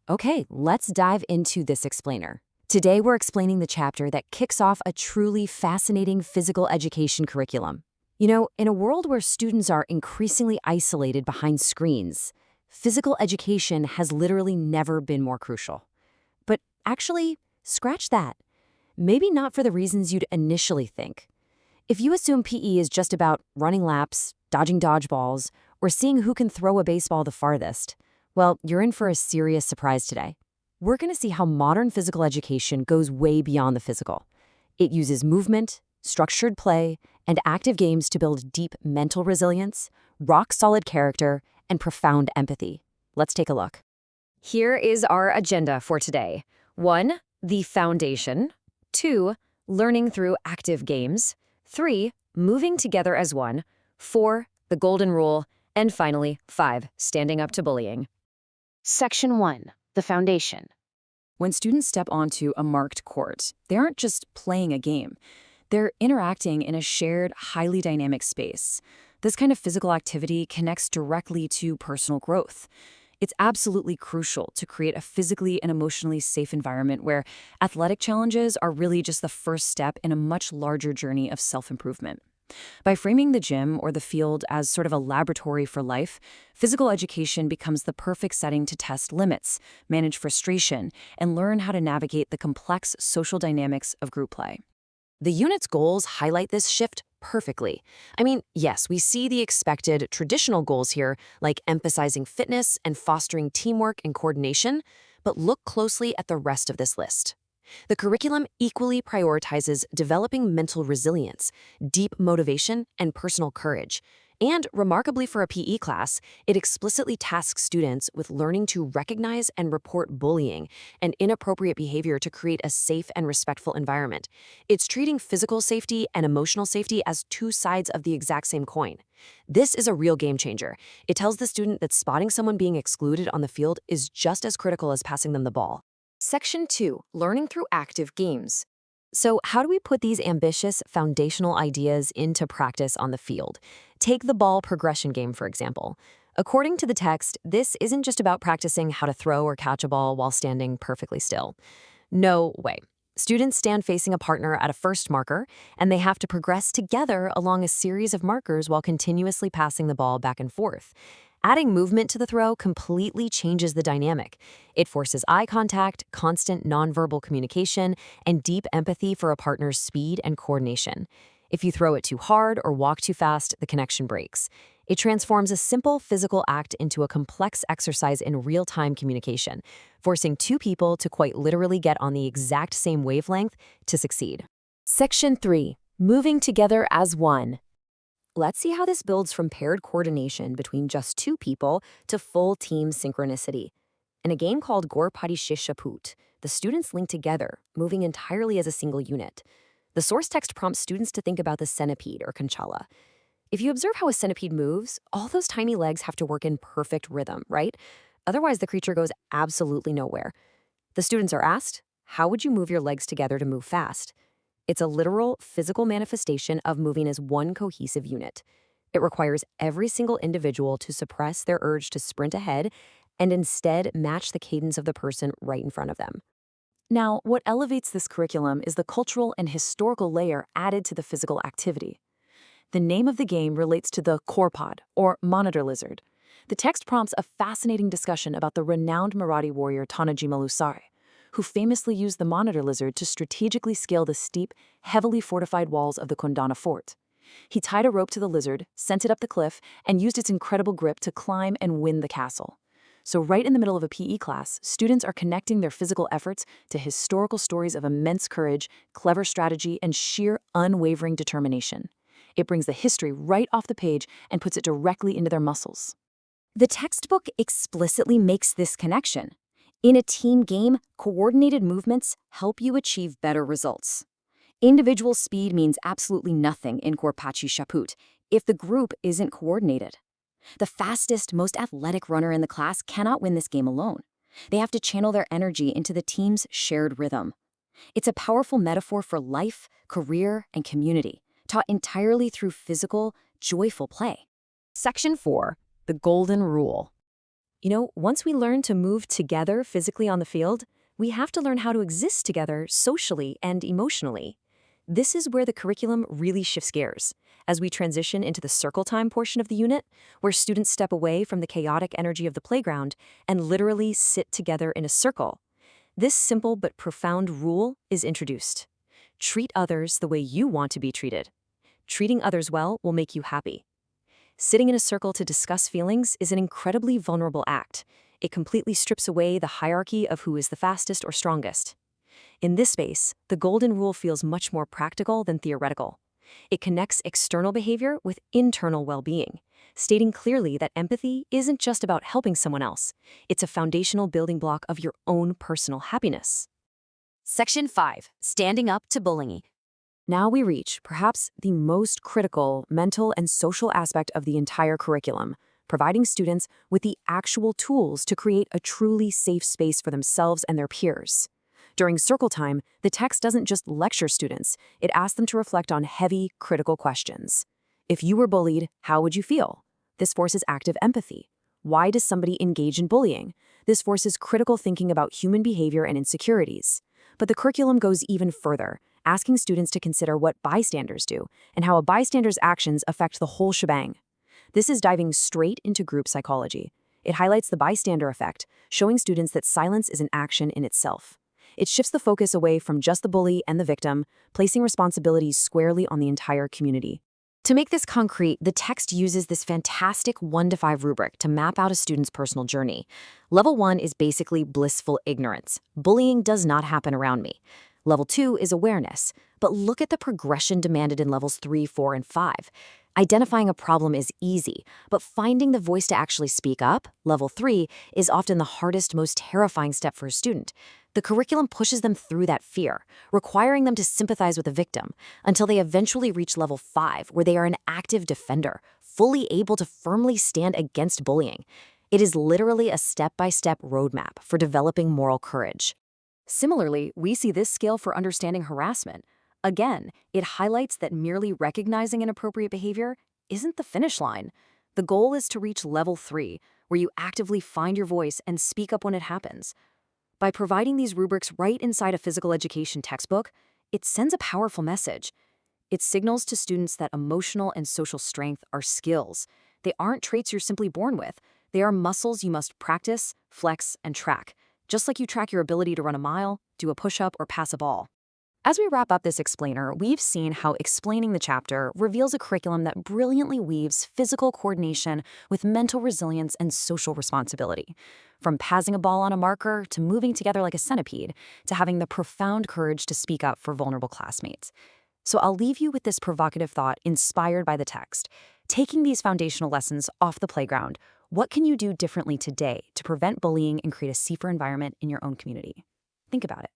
Okay, let's dive into this explainer. Today we're explaining the chapter that kicks off a truly fascinating physical education curriculum. In a world where students are increasingly isolated behind screens, physical education has literally never been more crucial. But actually, scratch that. Maybe not for the reasons you'd initially think. If you assume PE is just about running laps, dodging dodgeballs, or seeing who can throw a baseball the farthest, well, you're in for a serious surprise today. We're going to see how modern physical education goes way beyond the physical. It uses movement, structured play, and active games to build deep mental resilience, rock-solid character, and profound empathy. Let's take a look. Here is our agenda for today. 1. The foundation. 2. Learning through active games. 3. Moving together as one. 4. The golden rule. And finally, 5. Standing up to bullying. Section 1. The Foundation. When students step onto a marked court, they aren't just playing a game. They're interacting in a shared, highly dynamic space. This kind of physical activity connects directly to personal growth. It's absolutely crucial to create a physically and emotionally safe environment where athletic challenges are really just the first step in a much larger journey of self-improvement. By framing the gym or the field as sort of a laboratory for life, physical education becomes the perfect setting to test limits, manage frustration, and learn how to navigate the complex social dynamics of group play. The unit's goals highlight this shift perfectly. Yes, we see the expected traditional goals here, like emphasizing fitness and fostering teamwork and coordination, but look closely at the rest of this list. The curriculum equally prioritizes developing mental resilience, deep motivation, and personal courage. And remarkably for a PE class, it explicitly tasks students with learning to recognize and report bullying and inappropriate behavior to create a safe and respectful environment. It's treating physical safety and emotional safety as two sides of the exact same coin. This is a real game changer. It tells the student that spotting someone being excluded on the field is just as critical as passing them the ball. Section 2. Learning through active games. So how do we put these ambitious, foundational ideas into practice on the field? Take the ball progression game, for example. According to the text, this isn't just about practicing how to throw or catch a ball while standing perfectly still. No way. Students stand facing a partner at a first marker, and they have to progress together along a series of markers while continuously passing the ball back and forth. Adding movement to the throw completely changes the dynamic. It forces eye contact, constant nonverbal communication, and deep empathy for a partner's speed and coordination. If you throw it too hard or walk too fast, the connection breaks. It transforms a simple physical act into a complex exercise in real-time communication, forcing two people to quite literally get on the exact same wavelength to succeed. Section 3. Moving together as one. Let's see how this builds from paired coordination between just two people to full team synchronicity. In a game called Gorpati Shishaput, the students link together, moving entirely as a single unit. The source text prompts students to think about the centipede or kanchala. If you observe how a centipede moves, all those tiny legs have to work in perfect rhythm, right? Otherwise, the creature goes absolutely nowhere. The students are asked, how would you move your legs together to move fast? It's a literal, physical manifestation of moving as one cohesive unit. It requires every single individual to suppress their urge to sprint ahead and instead match the cadence of the person right in front of them. Now, what elevates this curriculum is the cultural and historical layer added to the physical activity. The name of the game relates to the Korpad, or monitor lizard. The text prompts a fascinating discussion about the renowned Marathi warrior Tanaji Malusare, who famously used the monitor lizard to strategically scale the steep, heavily fortified walls of the Kondana fort. He tied a rope to the lizard, sent it up the cliff, and used its incredible grip to climb and win the castle. So right in the middle of a PE class, students are connecting their physical efforts to historical stories of immense courage, clever strategy, and sheer unwavering determination. It brings the history right off the page and puts it directly into their muscles. The textbook explicitly makes this connection. In a team game, coordinated movements help you achieve better results. Individual speed means absolutely nothing in Gorpati Shaput if the group isn't coordinated. The fastest, most athletic runner in the class cannot win this game alone. They have to channel their energy into the team's shared rhythm. It's a powerful metaphor for life, career, and community, taught entirely through physical, joyful play. Section 4. The Golden Rule. Once we learn to move together physically on the field, we have to learn how to exist together socially and emotionally. This is where the curriculum really shifts gears. As we transition into the circle time portion of the unit, where students step away from the chaotic energy of the playground and literally sit together in a circle. This simple but profound rule is introduced. Treat others the way you want to be treated. Treating others well will make you happy. Sitting in a circle to discuss feelings is an incredibly vulnerable act. It completely strips away the hierarchy of who is the fastest or strongest. In this space, the golden rule feels much more practical than theoretical. It connects external behavior with internal well-being, stating clearly that empathy isn't just about helping someone else. It's a foundational building block of your own personal happiness. Section 5. Standing up to bullying. Now we reach perhaps the most critical mental and social aspect of the entire curriculum, providing students with the actual tools to create a truly safe space for themselves and their peers. During circle time, the text doesn't just lecture students, it asks them to reflect on heavy, critical questions. If you were bullied, how would you feel? This forces active empathy. Why does somebody engage in bullying? This forces critical thinking about human behavior and insecurities. But the curriculum goes even further, asking students to consider what bystanders do and how a bystander's actions affect the whole shebang. This is diving straight into group psychology. It highlights the bystander effect, showing students that silence is an action in itself. It shifts the focus away from just the bully and the victim, placing responsibilities squarely on the entire community. To make this concrete, the text uses this fantastic 1 to 5 rubric to map out a student's personal journey. Level 1 is basically blissful ignorance. Bullying does not happen around me. Level 2 is awareness. But look at the progression demanded in levels 3, 4, and 5. Identifying a problem is easy, but finding the voice to actually speak up, level 3, is often the hardest, most terrifying step for a student. The curriculum pushes them through that fear, requiring them to sympathize with the victim, until they eventually reach level 5, where they are an active defender, fully able to firmly stand against bullying. It is literally a step-by-step roadmap for developing moral courage. Similarly, we see this skill for understanding harassment. Again, it highlights that merely recognizing inappropriate behavior isn't the finish line. The goal is to reach level 3, where you actively find your voice and speak up when it happens. By providing these rubrics right inside a physical education textbook, it sends a powerful message. It signals to students that emotional and social strength are skills. They aren't traits you're simply born with. They are muscles you must practice, flex, and track, just like you track your ability to run a mile, do a push-up, or pass a ball. As we wrap up this explainer, we've seen how explaining the chapter reveals a curriculum that brilliantly weaves physical coordination with mental resilience and social responsibility. From passing a ball on a marker to moving together like a centipede to having the profound courage to speak up for vulnerable classmates. So I'll leave you with this provocative thought inspired by the text. Taking these foundational lessons off the playground, what can you do differently today to prevent bullying and create a safer environment in your own community? Think about it.